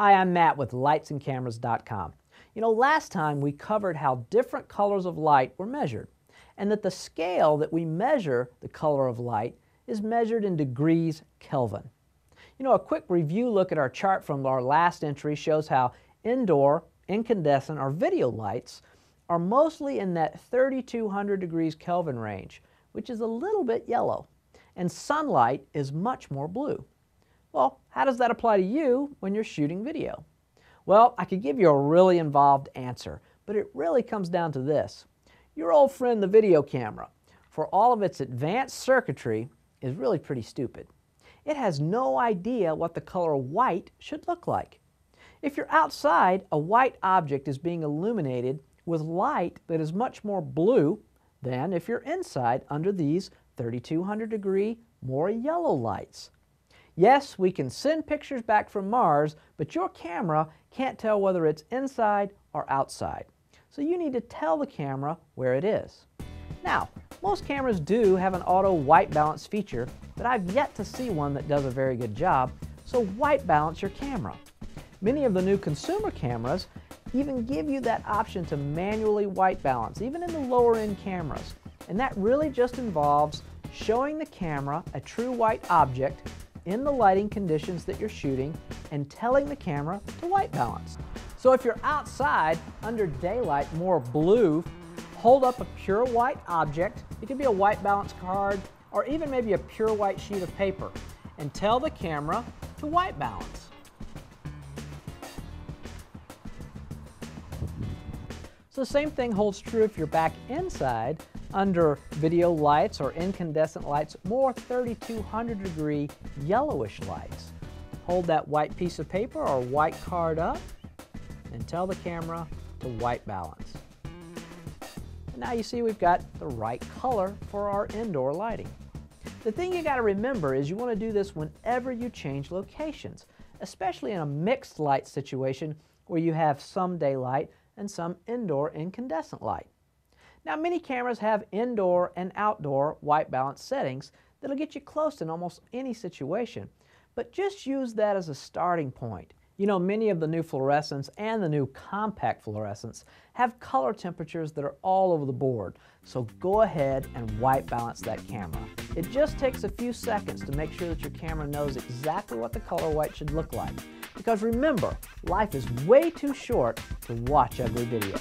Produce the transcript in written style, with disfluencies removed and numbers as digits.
Hi, I'm Matt with lightsandcameras.com. Last time we covered how different colors of light were measured, and that the scale that we measure the color of light is measured in degrees Kelvin. A quick review look at our chart from our last entry shows how indoor, incandescent, or video lights are mostly in that 3200 degrees Kelvin range, which is a little bit yellow, and sunlight is much more blue. Well, how does that apply to you when you're shooting video? Well, I could give you a really involved answer, but it really comes down to this. Your old friend, the video camera, for all of its advanced circuitry, is really pretty stupid. It has no idea what the color white should look like. If you're outside, a white object is being illuminated with light that is much more blue than if you're inside under these 3200 degree, more yellow lights. Yes, we can send pictures back from Mars, but your camera can't tell whether it's inside or outside. So you need to tell the camera where it is. Now, most cameras do have an auto white balance feature, but I've yet to see one that does a very good job, so white balance your camera. Many of the new consumer cameras even give you that option to manually white balance, even in the lower end cameras. And that really just involves showing the camera a true white object in the lighting conditions that you're shooting and telling the camera to white balance. So if you're outside under daylight, more blue, hold up a pure white object. It could be a white balance card or even maybe a pure white sheet of paper, and tell the camera to white balance. So the same thing holds true if you're back inside under video lights or incandescent lights, more 3200 degree yellowish lights. Hold that white piece of paper or white card up and tell the camera to white balance. And now you see we've got the right color for our indoor lighting. The thing you got to remember is you want to do this whenever you change locations, especially in a mixed light situation where you have some daylight and some indoor incandescent light. Now, many cameras have indoor and outdoor white balance settings that'll get you close in almost any situation, but just use that as a starting point. Many of the new fluorescents and the new compact fluorescents have color temperatures that are all over the board, so go ahead and white balance that camera. It just takes a few seconds to make sure that your camera knows exactly what the color white should look like. Because remember, life is way too short to watch ugly video.